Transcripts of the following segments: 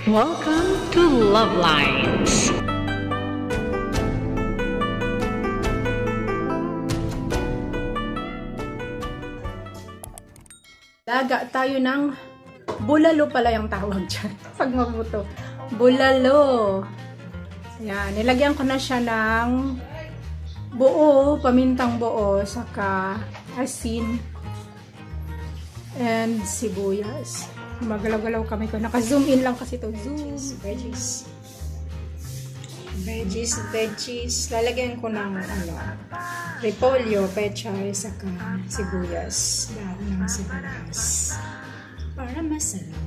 Welcome to Love Lines. Laga tayo ng bulalo pala yung tawag dyan. Pag mabuto. Bulalo. Ayan. Nilagyan ko na siya ng buo, pamintang buo, saka asin, and sibuyas. Magalaw-galaw kami ko. Naka-zoom in lang kasi ito. Zoom. Veggies. Lalagyan ko ng repolyo, pechay, saka sibuyas. Dahon ng sibuyas. Para masarap.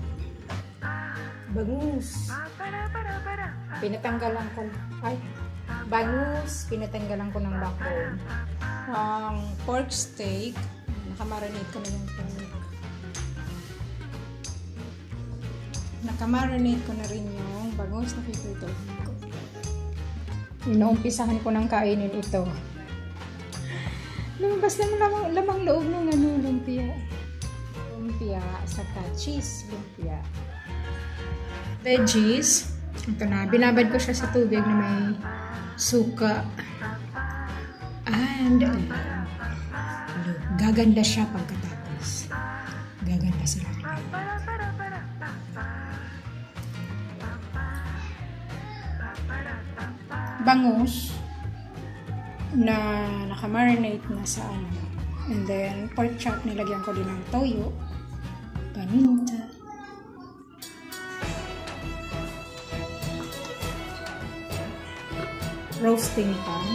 Bangus. Pinatanggalan ko. Bangus. Pinatanggalan ko ng backbone. Pork steak. Nakamarinate ko na yung pork. Nakamarinate ko na rin yung bangus na piprito ko. Inuumpisahan ko ng kainin ito. Lumabas na lamang loob ng lumpia. Lumpia, saka cheese lumpia. Veggies. Ito na. Binabad ko siya sa tubig na may suka. And gaganda siya pagkatapos. Gaganda sila. Bangus na nakamarinate na sa and then pork chop, nilagyan ko din ng toyo, paminta, roasting pan,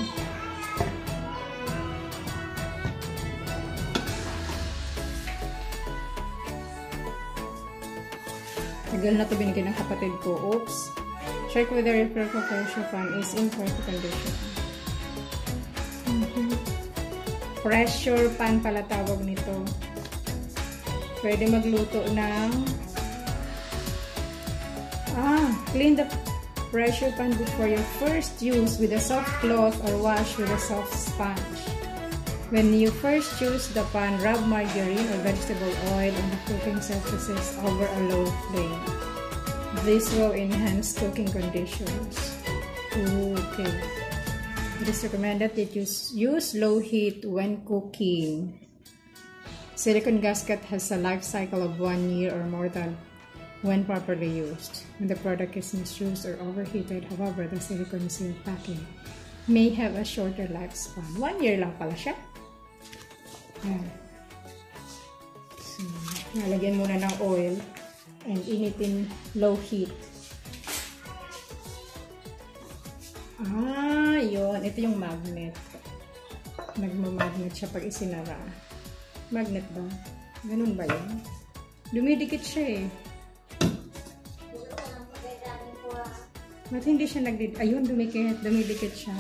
tagal na ito binigyan ng kapatid ko. Oops. Check whether your pressure pan is in perfect condition. Pressure pan pala tawag nito. Pwede magluto ng clean the pressure pan before your first use with a soft cloth or wash with a soft sponge. When you first use the pan, rub margarine or vegetable oil on the cooking surfaces over a low flame. This will enhance cooking conditions. Okay. It is recommended that you use low heat when cooking. Silicone gasket has a life cycle of 1 year or more than when properly used. When the product is misused or overheated, however, the silicone seal packing may have a shorter lifespan. 1 year lang pala siya. So, nalagyan muna ng oil and initin low heat. Yun. Ito yung magnet. Nagmamagnet siya pag isinara. Magnet ba? Ganun ba yun? Dumidikit siya eh. Ba't hindi siya nagdidikit? Ayun, dumidikit siya.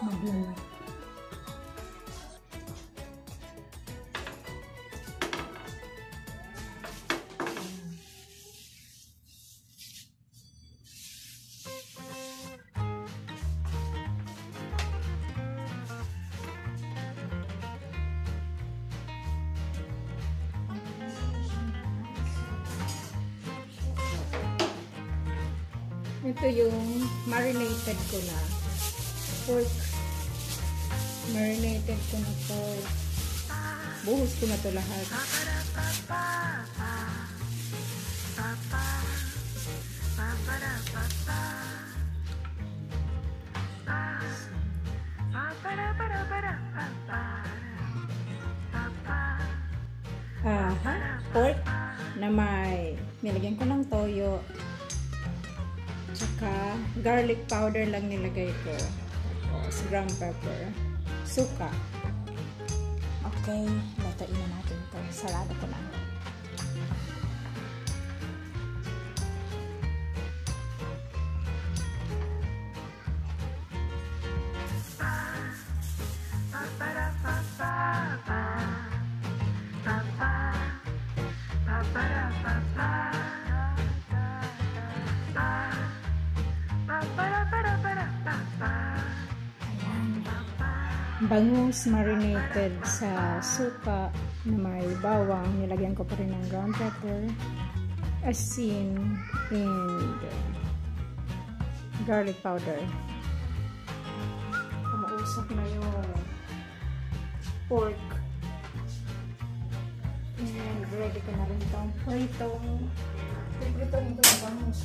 Magnet. Ito yung marinated ko na pork. Marinated ko na pork. Buhos ko na ito lahat. Pork na nilagyan ko ng toyo. Tsaka garlic powder lang nilagay ko. Tapos ground pepper. Suka. Okay, lutuin na natin ito. Sarado ko na. Bangus marinated sa suka, na may bawang. Nilagyan ko pa rin ng ground pepper, asin, and garlic powder. Mausap na yung pork. And ready ko na rin itong pritong bangus.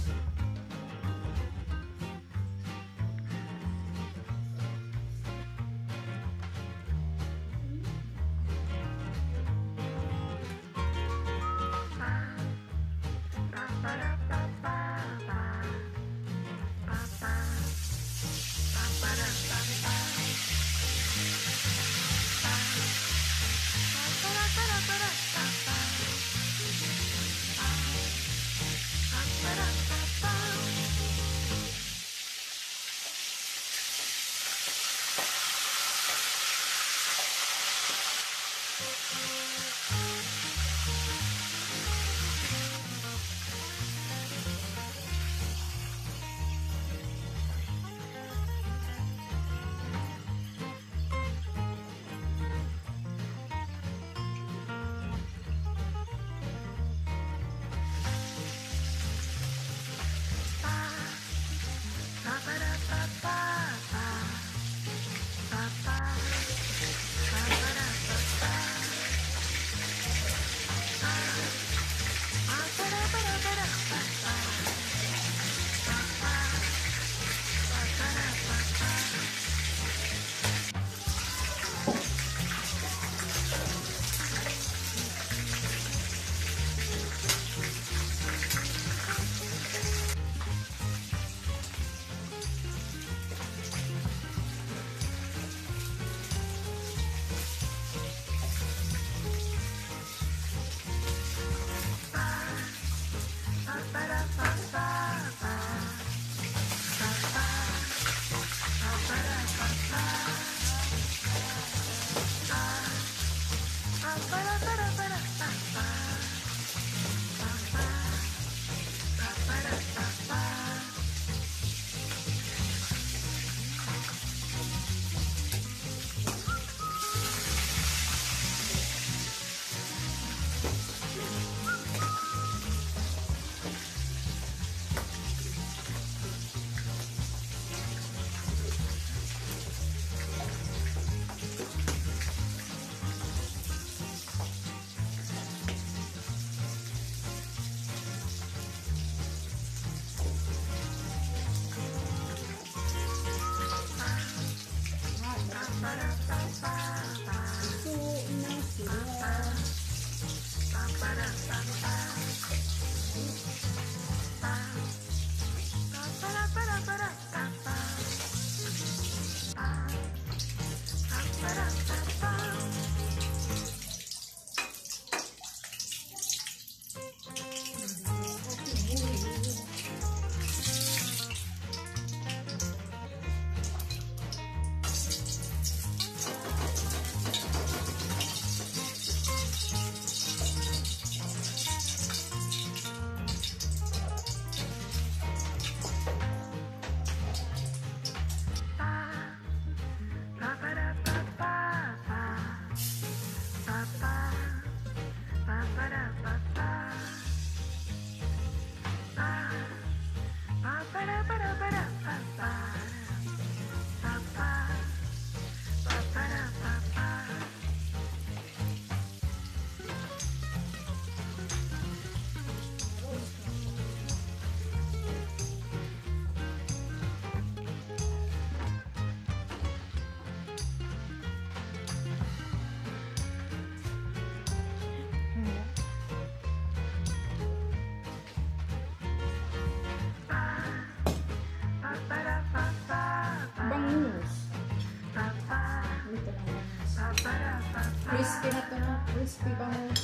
Crispy na to, no? Crispy bangus.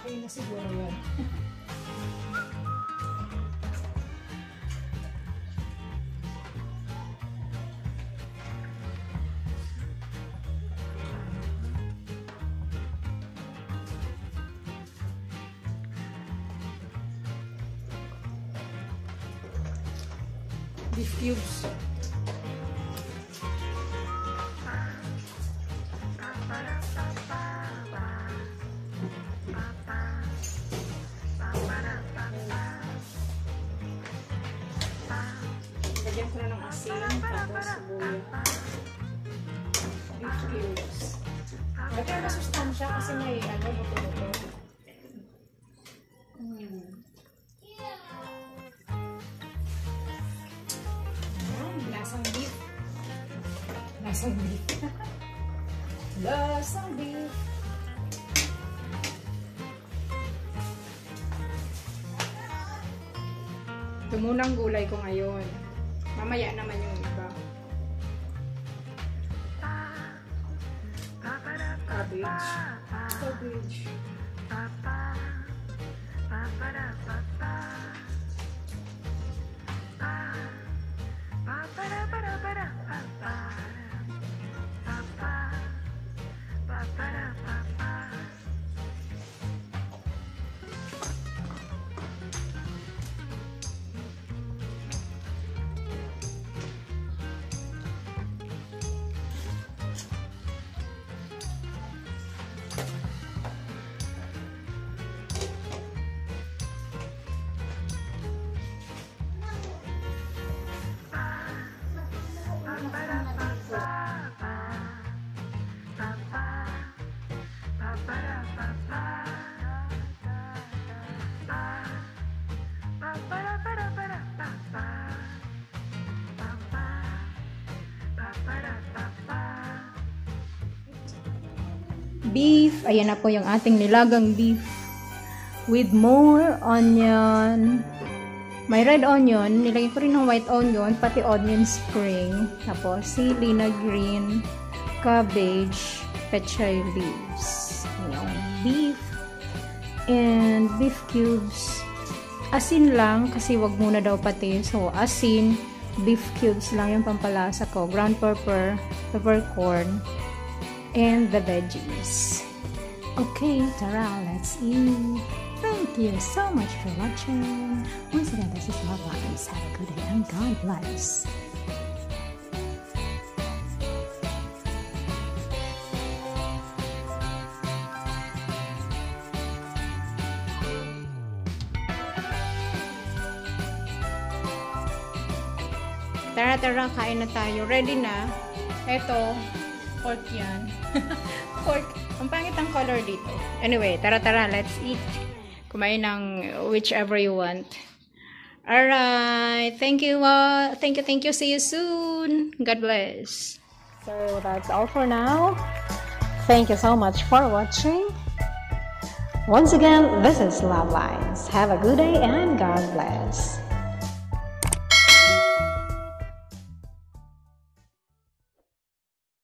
Okay na siguro yun. beef cubes. Lagyan ko na ng asin, tapos sibuyas. Beef cubes. Lagyan na sustansya kasi may buto-buto. Lasang beef. Lasang beef. Lasang beef. Ito muna ang gulay ko ngayon. Mamaya naman yung iba. Cabbage. Cabbage. Beef. Ayan na po yung ating nilagang beef with more onion. May red onion. Nilagay ko rin ng white onion, pati onion spring. Tapos sili na green, cabbage, pechay leaves. Ayan, beef and beef cubes. Asin lang kasi wag muna daw pati. So asin, beef cubes lang yung pampalasa ko. Ground pepper, peppercorn, and the veggies. Okay, tara, let's eat. Thank you so much for watching. Once again, this is Love Lines. Have a good day and God bless. Tara, kain na tayo. Ready na. Eto, pork yan. Pork. Ang pangit ang color dito. Anyway, tara, let's eat. Kumain ng whichever you want. Alright. Thank you. Thank you. See you soon. God bless. So, that's all for now. Thank you so much for watching. Once again, this is Love Lines. Have a good day and God bless.